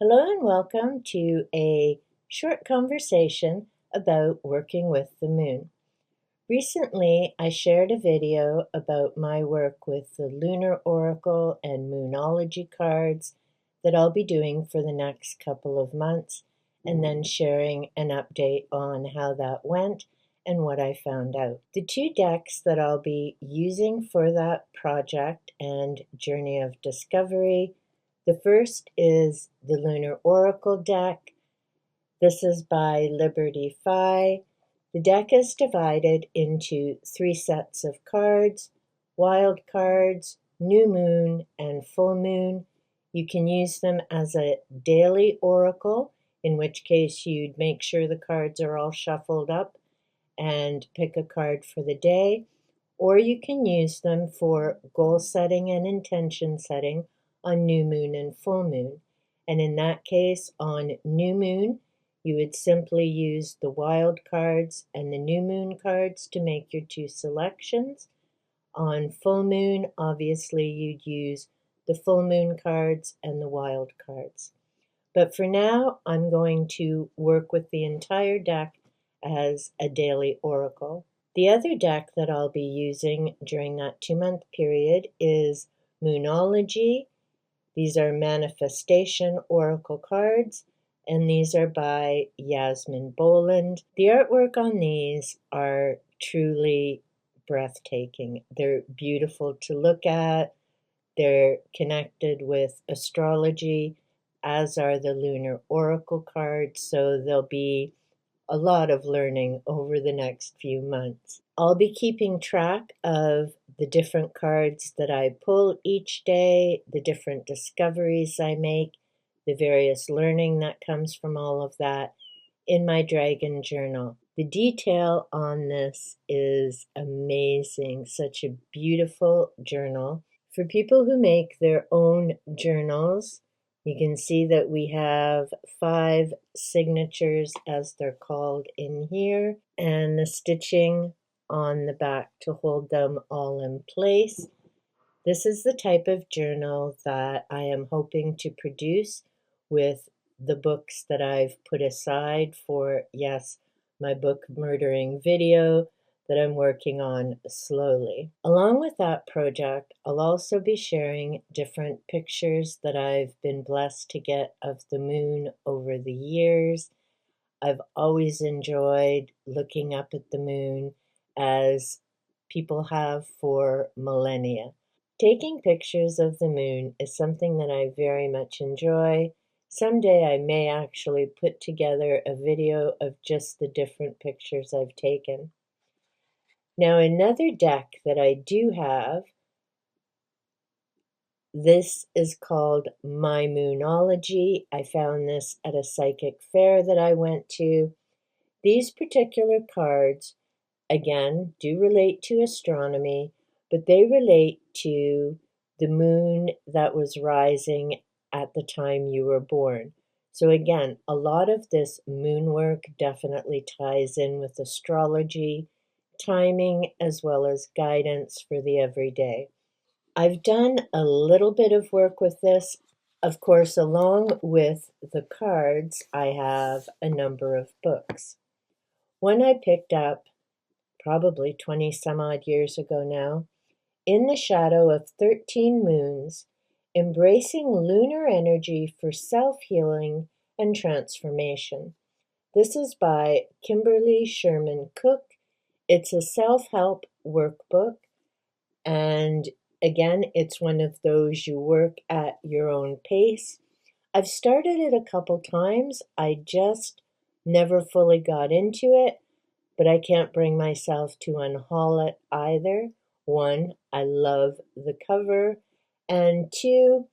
Hello and welcome to a short conversation about working with the moon. Recently, I shared a video about my work with the lunar oracle and moonology cards that I'll be doing for the next couple of months, and then sharing an update on how that went and what I found out. The two decks that I'll be using for that project and journey of discovery, the first is the Lunar Oracle deck. This is by Liberty Fi. The deck is divided into three sets of cards: wild cards, new moon, and full moon. You can use them as a daily oracle, in which case you'd make sure the cards are all shuffled up and pick a card for the day, or you can use them for goal setting and intention setting on new moon and full moon. And in that case, on new moon, you would simply use the wild cards and the new moon cards to make your two selections. On full moon, obviously, you'd use the full moon cards and the wild cards. But for now, I'm going to work with the entire deck as a daily oracle. The other deck that I'll be using during that 2-month period is Moonology. These are manifestation oracle cards, and these are by Yasmin Boland. The artwork on these are truly breathtaking. They're beautiful to look at. They're connected with astrology, as are the lunar oracle cards, so there'll be a lot of learning over the next few months. I'll be keeping track of the different cards that I pull each day, the different discoveries I make, the various learning that comes from all of that in my dragon journal. The detail on this is amazing, such a beautiful journal. For people who make their own journals, you can see that we have 5 signatures, as they're called, in here, and the stitching on the back to hold them all in place. This is the type of journal that I am hoping to produce with the books that I've put aside for, yes, my book murdering video that I'm working on slowly. Along with that project, I'll also be sharing different pictures that I've been blessed to get of the moon over the years. I've always enjoyed looking up at the moon, as people have for millennia. Taking pictures of the moon is something that I very much enjoy. Someday I may actually put together a video of just the different pictures I've taken. Now, another deck that I do have, this is called My Moonology. I found this at a psychic fair that I went to. These particular cards, again, do relate to astronomy, but they relate to the moon that was rising at the time you were born. So again, a lot of this moon work definitely ties in with astrology, timing, as well as guidance for the everyday. I've done a little bit of work with this. Of course, along with the cards, I have a number of books. One I picked up probably 20 some odd years ago now, In the Shadow of 13 Moons, Embracing Lunar Energy for Self-Healing and Transformation. This is by Kimberly Sherman Cook. It's a self-help workbook, and again, it's one of those you work at your own pace. I've started it a couple times. I just never fully got into it, but I can't bring myself to unhaul it either. 1, I love the cover, and 2,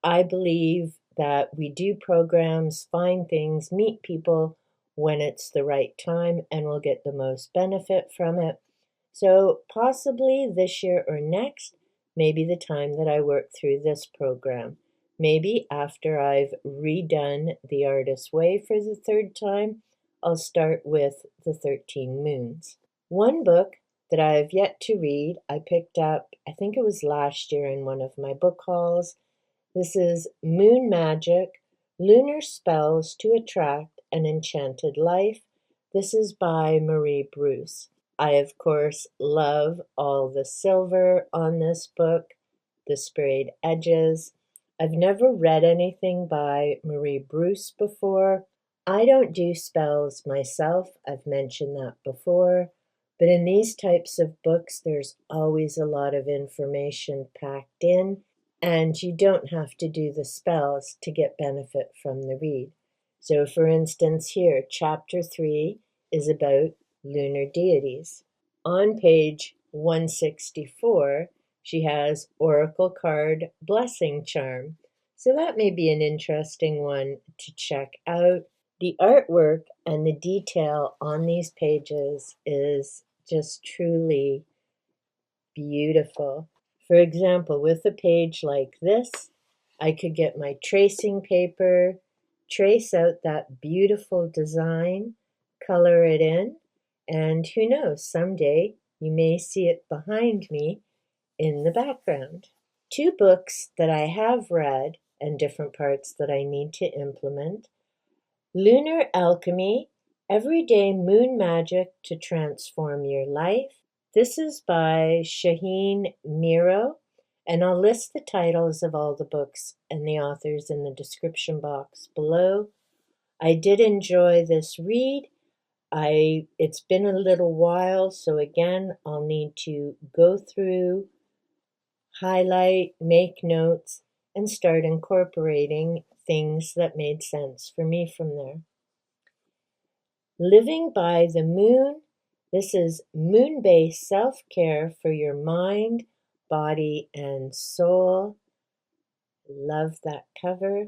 I believe that we do programs, find things, meet people when it's the right time, and we'll get the most benefit from it. So possibly this year or next may be the time that I work through this program. Maybe after I've redone The Artist's Way for the 3rd time, I'll start with the 13 Moons. One book that I have yet to read, I picked up, I think it was last year in one of my book hauls. This is Moon Magic Lunar Spells to Attract an Enchanted Life. This is by Marie Bruce. I, of course, love all the silver on this book, the sprayed edges. I've never read anything by Marie Bruce before. I don't do spells myself, I've mentioned that before, but in these types of books, there's always a lot of information packed in, and you don't have to do the spells to get benefit from the read. So, for instance, here, chapter 3 is about lunar deities. On page 164, she has Oracle Card Blessing Charm. So that may be an interesting one to check out. The artwork and the detail on these pages is just truly beautiful. For example, with a page like this, I could get my tracing paper, trace out that beautiful design, color it in, and who knows, someday you may see it behind me in the background. Two books that I have read and different parts that I need to implement. Lunar Alchemy, Everyday Moon Magic to Transform Your Life. This is by Shaheen Miro, and I'll list the titles of all the books and the authors in the description box below. I did enjoy this read. It's been a little while, so again, I'll need to go through, highlight, make notes, and start incorporating things that made sense for me from there. Living by the Moon. This is moon-based self-care for your mind, body, and soul. Love that cover.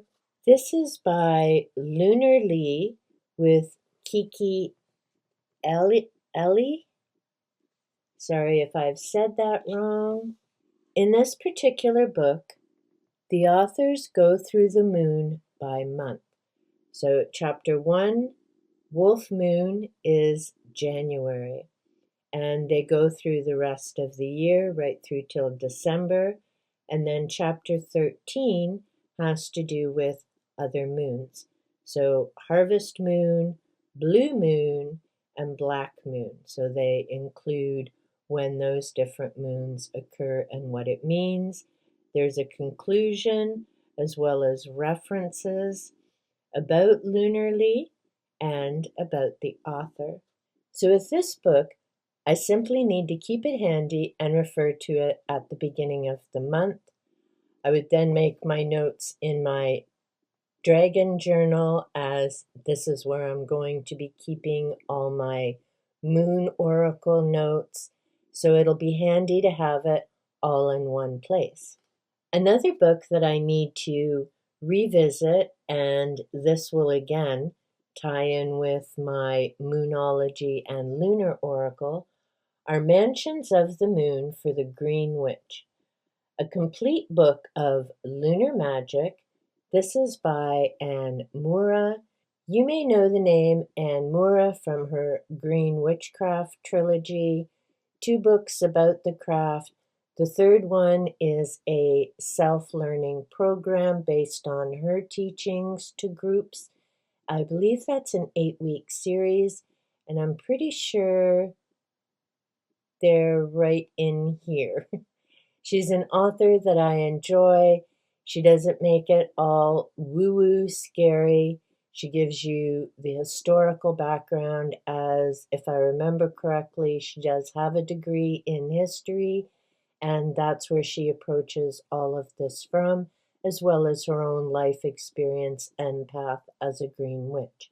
This is by Lunar Lee with Kiki Ellie. Sorry if I've said that wrong. In this particular book, the authors go through the moon by month. So chapter 1, Wolf Moon, is January. And they go through the rest of the year, right through till December. And then chapter 13 has to do with other moons. So Harvest Moon, Blue Moon, and Black Moon. So they include when those different moons occur and what it means. There's a conclusion as well as references about Lunarly and about the author. So with this book, I simply need to keep it handy and refer to it at the beginning of the month. I would then make my notes in my Dragon Journal, as this is where I'm going to be keeping all my Moon Oracle notes, so it'll be handy to have it all in one place. Another book that I need to revisit, and this will again tie in with my Moonology and Lunar Oracle, are Mansions of the Moon for the Green Witch, a complete book of lunar magic. This is by Anne Moura. You may know the name Anne Moura from her Green Witchcraft trilogy, 2 books about the craft. The third one is a self-learning program based on her teachings to groups. I believe that's an 8-week series, and I'm pretty sure they're right in here. She's an author that I enjoy. She doesn't make it all woo-woo scary. She gives you the historical background, as if I remember correctly, she does have a degree in history, and that's where she approaches all of this from, as well as her own life experience and path as a green witch.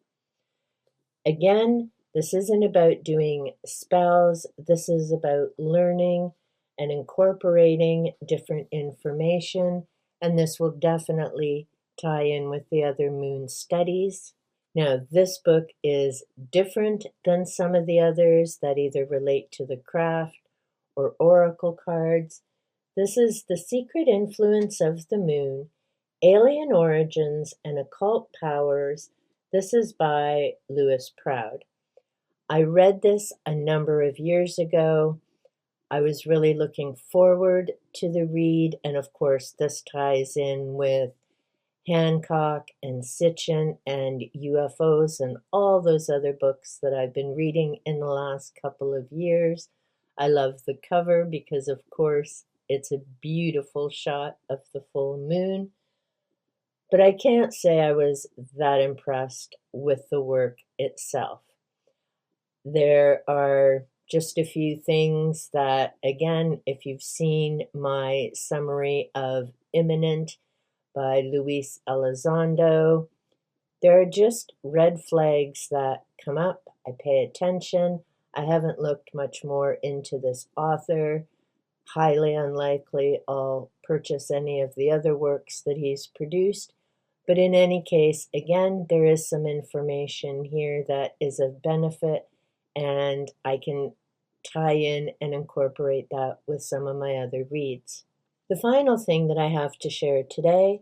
Again, this isn't about doing spells. This is about learning and incorporating different information, and this will definitely tie in with the other moon studies. Now, this book is different than some of the others that either relate to the craft or oracle cards. This is The Secret Influence of the Moon, Alien Origins and Occult Powers. This is by Lewis Proud. I read this a number of years ago. I was really looking forward to the read, and of course this ties in with Hancock and Sitchin and UFOs and all those other books that I've been reading in the last couple of years. I love the cover because, of course, it's a beautiful shot of the full moon. But I can't say I was that impressed with the work itself. There are just a few things that, again, if you've seen my summary of Imminent by Luis Elizondo, there are just red flags that come up. I pay attention. I haven't looked much more into this author. Highly unlikely I'll purchase any of the other works that he's produced. But in any case, again, there is some information here that is of benefit, and I can tie in and incorporate that with some of my other reads. The final thing that I have to share today,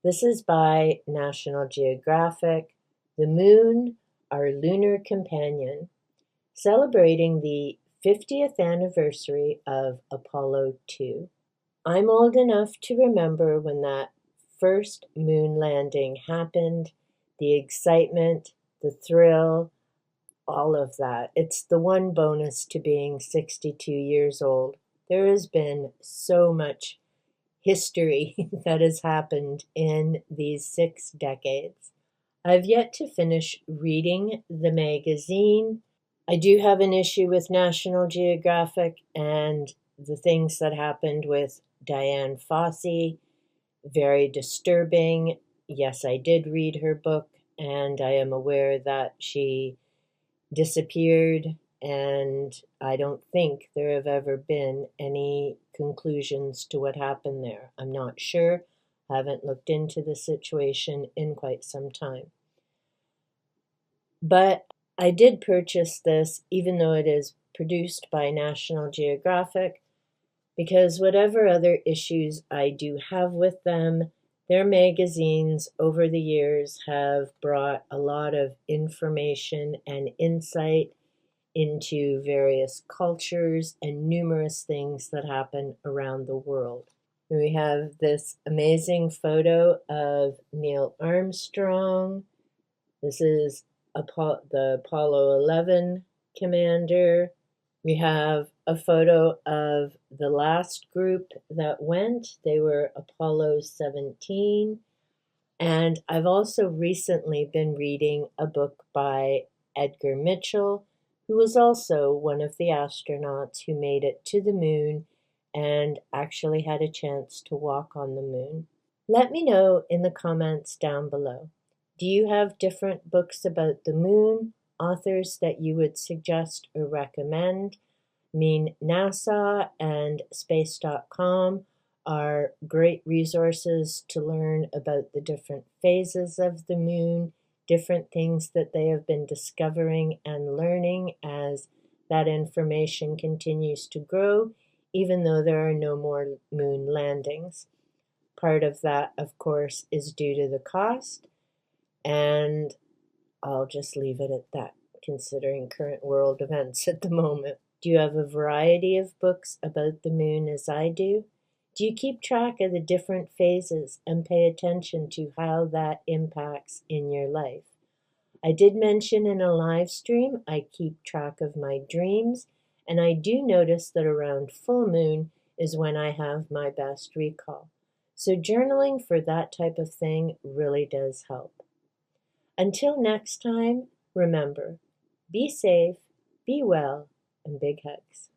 this is by National Geographic, The Moon, Our Lunar Companion, celebrating the 50th anniversary of Apollo 2. I'm old enough to remember when that first moon landing happened, the excitement, the thrill, all of that. It's the one bonus to being 62 years old. There has been so much history that has happened in these 6 decades. I've yet to finish reading the magazine. I do have an issue with National Geographic and the things that happened with Diane Fossey. Very disturbing. Yes, I did read her book, and I am aware that she disappeared, and I don't think there have ever been any conclusions to what happened there. I'm not sure. I haven't looked into the situation in quite some time. But I did purchase this, even though it is produced by National Geographic, because whatever other issues I do have with them, their magazines over the years have brought a lot of information and insight into various cultures and numerous things that happen around the world. We have this amazing photo of Neil Armstrong. This is the Apollo 11 commander. We have a photo of the last group that went. They were Apollo 17. And I've also recently been reading a book by Edgar Mitchell, who was also one of the astronauts who made it to the moon and actually had a chance to walk on the moon. Let me know in the comments down below. Do you have different books about the moon, authors that you would suggest or recommend? I mean, NASA and space.com are great resources to learn about the different phases of the moon, different things that they have been discovering and learning as that information continues to grow, even though there are no more moon landings. Part of that, of course, is due to the cost, and I'll just leave it at that, considering current world events at the moment. Do you have a variety of books about the moon as I do? Do you keep track of the different phases and pay attention to how that impacts in your life? I did mention in a live stream I keep track of my dreams, and I do notice that around full moon is when I have my best recall. So journaling for that type of thing really does help. Until next time, remember, be safe, be well, and big hugs.